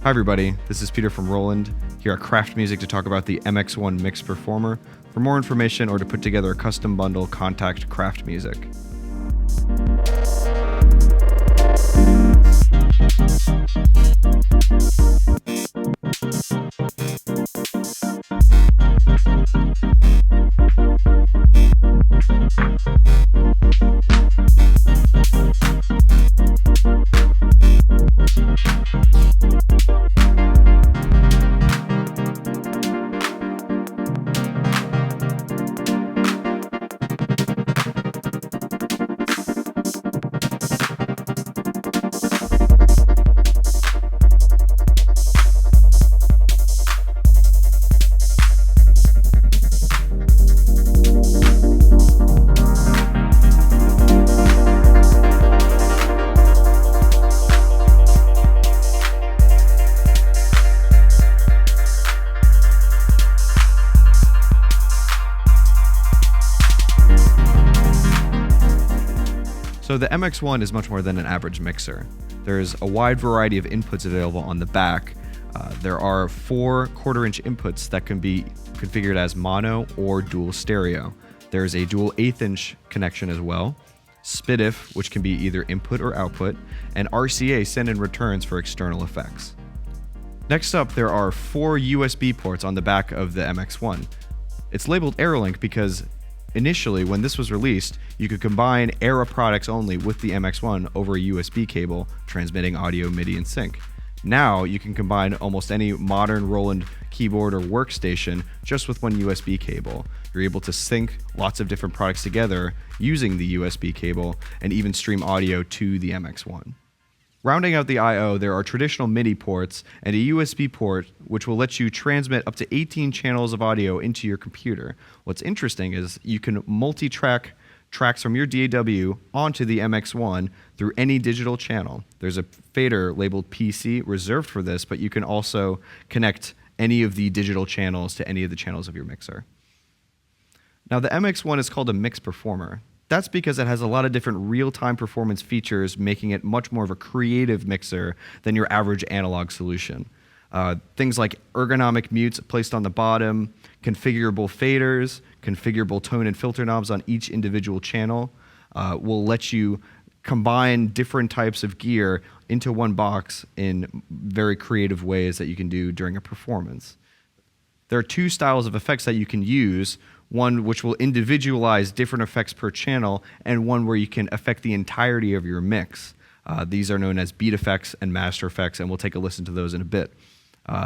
Hi everybody, this is Peter from Roland, here at Kraft Music to talk about the MX-1 Mix Performer. For more information or to put together a custom bundle, contact Kraft Music. So the MX-1 is much more than an average mixer. There's a wide variety of inputs available on the back. There are 4 quarter-inch inputs that can be configured as mono or dual stereo. There's a dual 1/8-inch connection as well, SPDIF, which can be either input or output, and RCA send and returns for external effects. Next up, there are 4 USB ports on the back of the MX-1. It's labeled AIRA because initially, when this was released, you could combine AIRA products only with the MX-1 over a USB cable, transmitting audio, MIDI, and sync. Now, you can combine almost any modern Roland keyboard or workstation just with one USB cable. You're able to sync lots of different products together using the USB cable and even stream audio to the MX-1. Rounding out the I/O, there are traditional MIDI ports and a USB port which will let you transmit up to 18 channels of audio into your computer. What's interesting is you can multi-track tracks from your DAW onto the MX-1 through any digital channel. There's a fader labeled PC reserved for this, but you can also connect any of the digital channels to any of the channels of your mixer. Now the MX-1 is called a Mix Performer. That's because it has a lot of different real-time performance features, making it much more of a creative mixer than your average analog solution. Things like ergonomic mutes placed on the bottom, configurable faders, configurable tone and filter knobs on each individual channel will let you combine different types of gear into one box in very creative ways that you can do during a performance. There are 2 styles of effects that you can use, one which will individualize different effects per channel, and one where you can affect the entirety of your mix. These are known as beat effects and master effects, and we'll take a listen to those in a bit.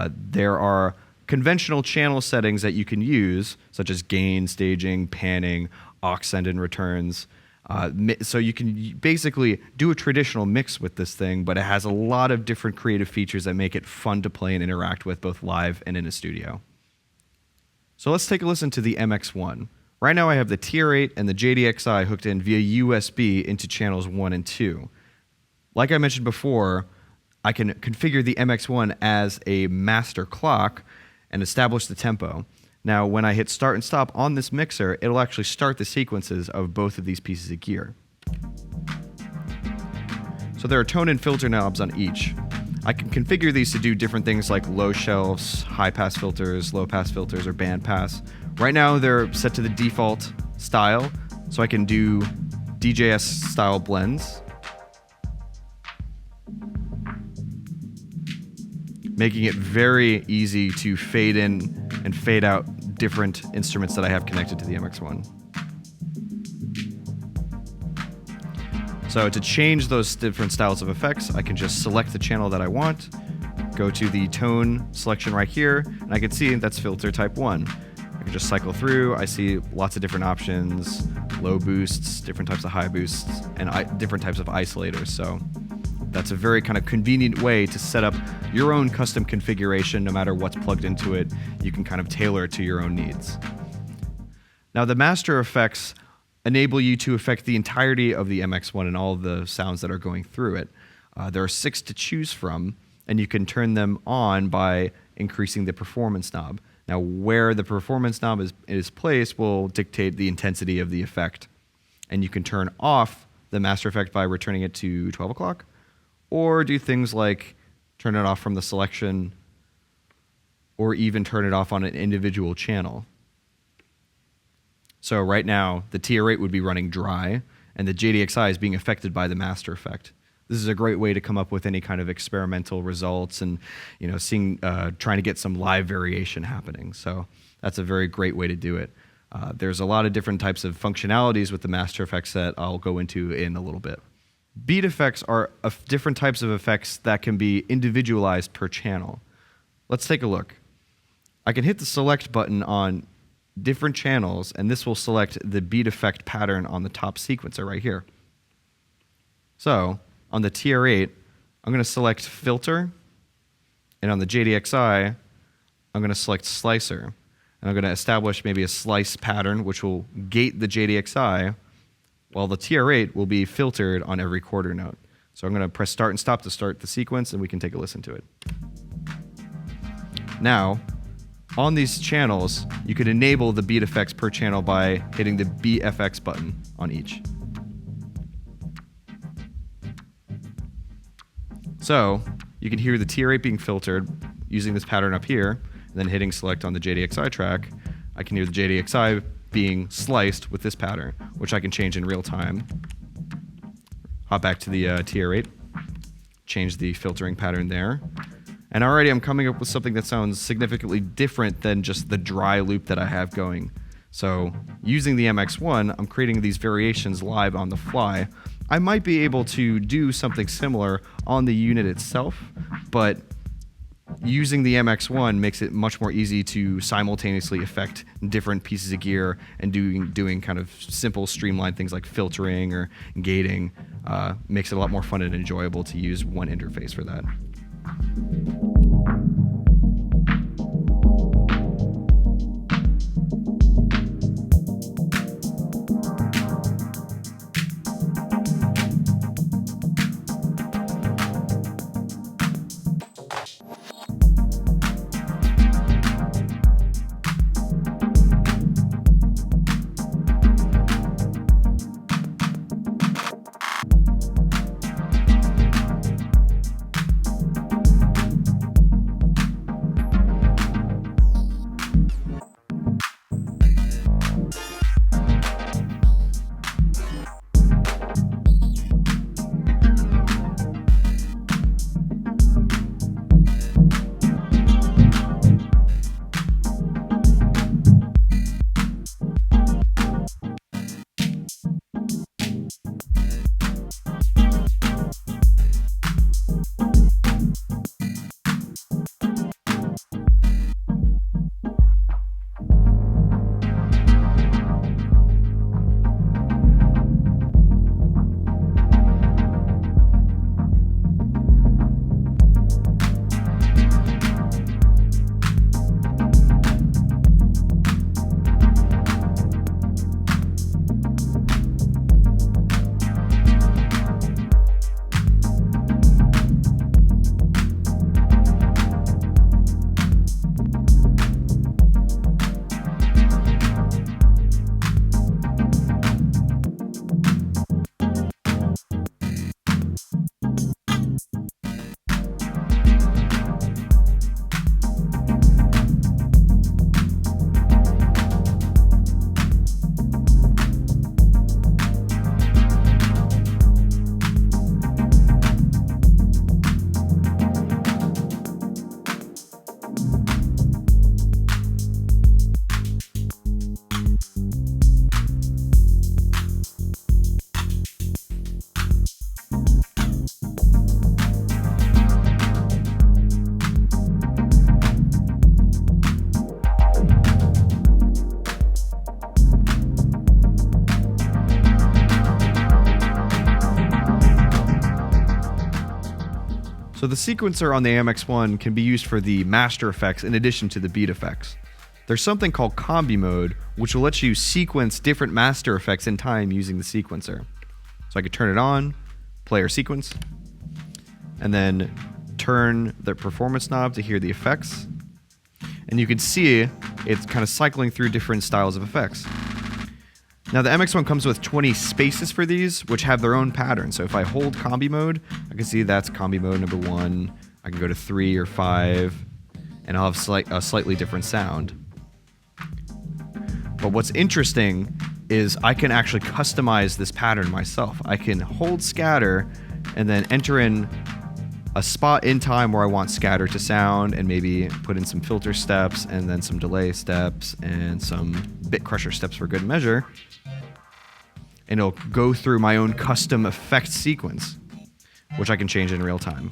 There are conventional channel settings that you can use, such as gain, staging, panning, aux send and returns. So you can basically do a traditional mix with this thing, but it has a lot of different creative features that make it fun to play and interact with both live and in a studio. So let's take a listen to the MX-1. Right now I have the TR-8 and the JDXI hooked in via USB into channels 1 and 2. Like I mentioned before, I can configure the MX-1 as a master clock and establish the tempo. Now when I hit start and stop on this mixer, it'll actually start the sequences of both of these pieces of gear. So there are tone and filter knobs on each. I can configure these to do different things like low shelves, high pass filters, low pass filters, or band pass. Right now they're set to the default style, so I can do DJS style blends, making it very easy to fade in and fade out different instruments that I have connected to the MX-1. So to change those different styles of effects, I can just select the channel that I want, go to the tone selection right here, and I can see that's filter type 1. I can just cycle through. I see lots of different options, low boosts, different types of high boosts, and different types of isolators. So that's a very kind of convenient way to set up your own custom configuration. No matter what's plugged into it, you can kind of tailor it to your own needs. Now the master effects enable you to affect the entirety of the MX-1 and all of the sounds that are going through it. There are 6 to choose from, and you can turn them on by increasing the performance knob. Now, where the performance knob is placed will dictate the intensity of the effect. And you can turn off the master effect by returning it to 12 o'clock, or do things like turn it off from the selection, or even turn it off on an individual channel. So right now, the TR8 would be running dry, and the JDXI is being affected by the master effect. This is a great way to come up with any kind of experimental results and, you know, trying to get some live variation happening. So that's a very great way to do it. There's a lot of different types of functionalities with the master effects that I'll go into in a little bit. Beat effects are different types of effects that can be individualized per channel. Let's take a look. I can hit the select button on different channels, and this will select the beat effect pattern on the top sequencer right here. So on the TR8, I'm going to select filter, and on the JDXI, I'm going to select slicer. And I'm going to establish maybe a slice pattern, which will gate the JDXI, while the TR8 will be filtered on every quarter note. So I'm going to press start and stop to start the sequence, and we can take a listen to it. Now, on these channels, you could enable the beat effects per channel by hitting the BFX button on each. So you can hear the TR8 being filtered using this pattern up here, and then hitting select on the JDXI track. I can hear the JDXI being sliced with this pattern, which I can change in real time. Hop back to the TR8, change the filtering pattern there. And already I'm coming up with something that sounds significantly different than just the dry loop that I have going. So using the MX-1, I'm creating these variations live on the fly. I might be able to do something similar on the unit itself, but using the MX-1 makes it much more easy to simultaneously affect different pieces of gear and doing kind of simple streamlined things like filtering or gating. Makes it a lot more fun and enjoyable to use one interface for that. So the sequencer on the MX-1 can be used for the master effects in addition to the beat effects. There's something called combi mode, which will let you sequence different master effects in time using the sequencer. So I could turn it on, play our sequence, and then turn the performance knob to hear the effects. And you can see it's kind of cycling through different styles of effects. Now the MX-1 comes with 20 spaces for these, which have their own pattern. So if I hold combi mode, I can see that's combi mode number 1. I can go to 3 or 5, and I'll have a slightly different sound. But what's interesting is I can actually customize this pattern myself. I can hold scatter and then enter in a spot in time where I want scatter to sound, and maybe put in some filter steps and then some delay steps and some bit crusher steps for good measure. And it'll go through my own custom effect sequence, which I can change in real time.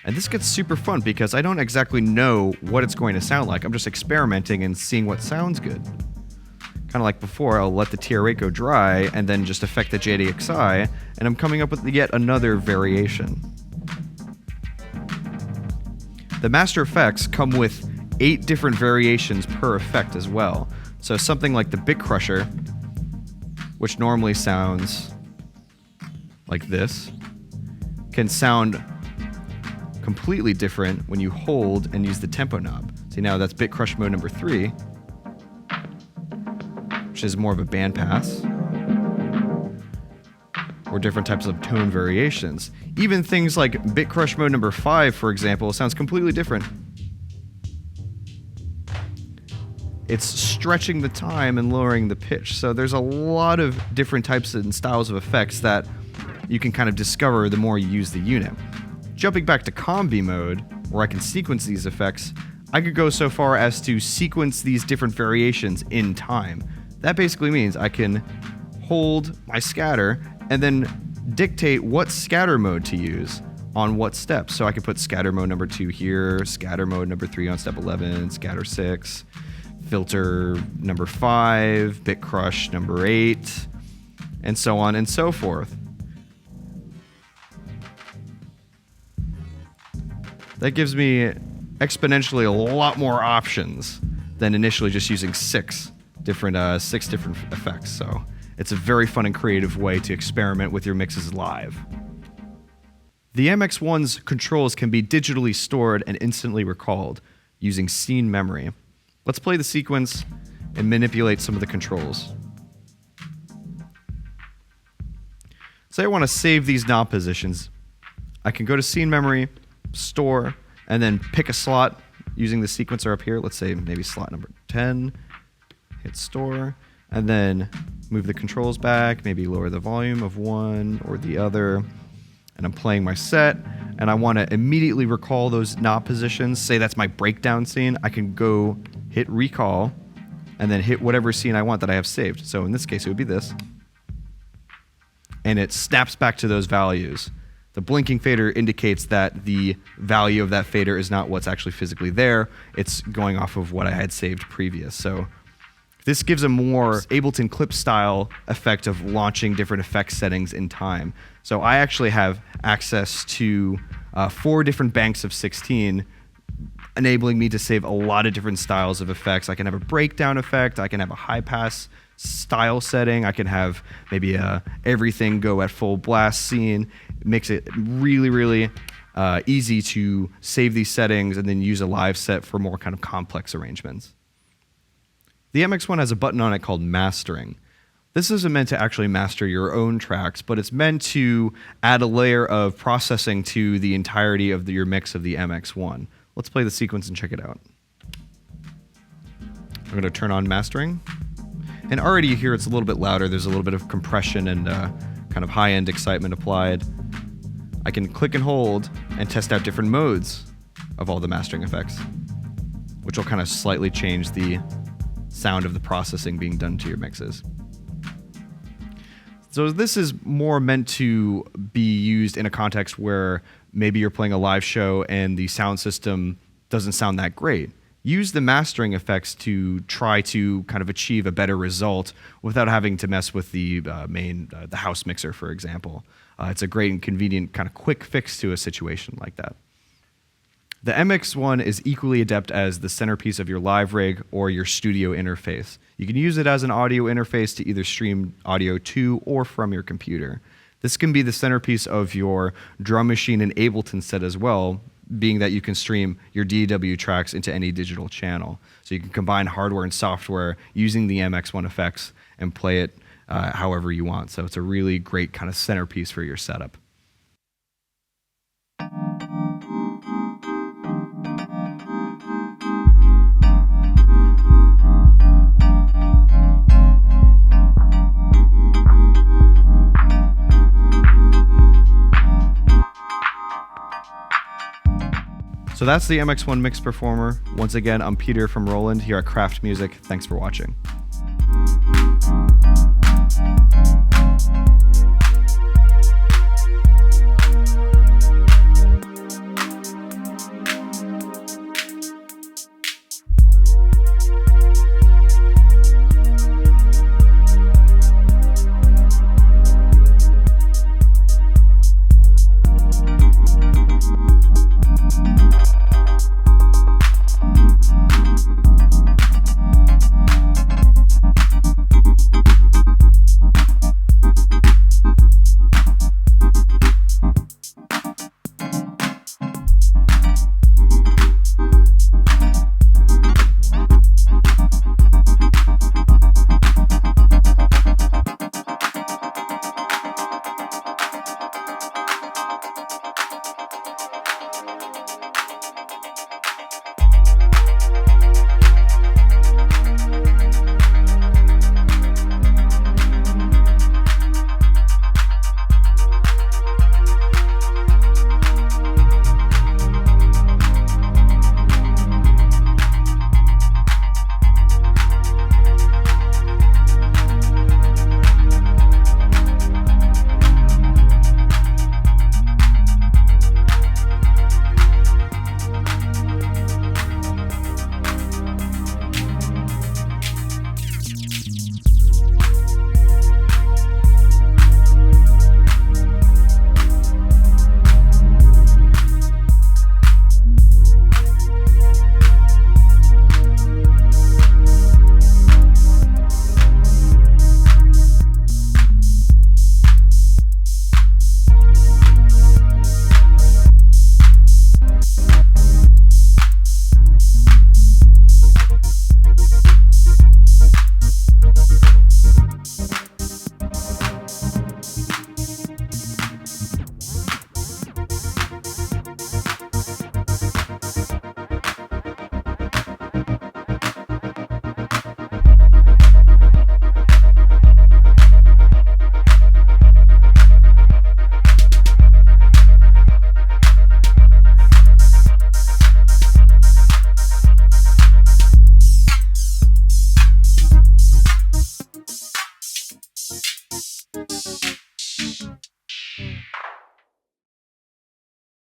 And this gets super fun because I don't exactly know what it's going to sound like. I'm just experimenting and seeing what sounds good. Kind of like before, I'll let the TR8 go dry and then just affect the JDXI, and I'm coming up with yet another variation. The master effects come with 8 different variations per effect as well. So something like the bit crusher, which normally sounds like this, can sound completely different when you hold and use the tempo knob. See, now that's bit crush mode number 3, which is more of a band pass, or different types of tone variations. Even things like bit crush mode number 5, for example, sounds completely different. It's stretching the time and lowering the pitch. So there's a lot of different types and styles of effects that you can kind of discover the more you use the unit. Jumping back to combi mode, where I can sequence these effects, I could go so far as to sequence these different variations in time. That basically means I can hold my scatter and then dictate what scatter mode to use on what steps. So I can put scatter mode number 2 here, scatter mode number 3 on step 11, scatter 6, filter number 5, bit crush number 8, and so on and so forth. That gives me exponentially a lot more options than initially just using 6 different effects. So it's a very fun and creative way to experiment with your mixes live. The MX-1's controls can be digitally stored and instantly recalled using scene memory. Let's play the sequence and manipulate some of the controls. Say I want to save these knob positions. I can go to scene memory, store, and then pick a slot using the sequencer up here. Let's say maybe slot number 10, hit store, and then move the controls back, maybe lower the volume of one or the other. And I'm playing my set, and I want to immediately recall those knob positions. Say that's my breakdown scene. I can go hit recall, and then hit whatever scene I want that I have saved. So in this case, it would be this. And it snaps back to those values. The blinking fader indicates that the value of that fader is not what's actually physically there. It's going off of what I had saved previous. So this gives a more Ableton clip style effect of launching different effect settings in time. So I actually have access to 4 different banks of 16, enabling me to save a lot of different styles of effects. I can have a breakdown effect. I can have a high pass style setting. I can have maybe a everything go at full blast scene. It makes it really, really easy to save these settings and then use a live set for more kind of complex arrangements. The MX-1 has a button on it called Mastering. This isn't meant to actually master your own tracks, but it's meant to add a layer of processing to the entirety of your mix of the MX-1. Let's play the sequence and check it out. I'm going to turn on Mastering. And already you hear it's a little bit louder. There's a little bit of compression and kind of high-end excitement applied. I can click and hold and test out different modes of all the mastering effects, which will kind of slightly change the sound of the processing being done to your mixes. So this is more meant to be used in a context where maybe you're playing a live show and the sound system doesn't sound that great. Use the mastering effects to try to kind of achieve a better result without having to mess with the the house mixer, for example. It's a great and convenient kind of quick fix to a situation like that. The MX-1 is equally adept as the centerpiece of your live rig or your studio interface. You can use it as an audio interface to either stream audio to or from your computer. This can be the centerpiece of your drum machine and Ableton set as well, being that you can stream your DAW tracks into any digital channel. So you can combine hardware and software using the MX-1 effects and play it however you want. So it's a really great kind of centerpiece for your setup. So that's the MX-1 Mix Performer. Once again, I'm Peter from Roland here at Kraft Music. Thanks for watching.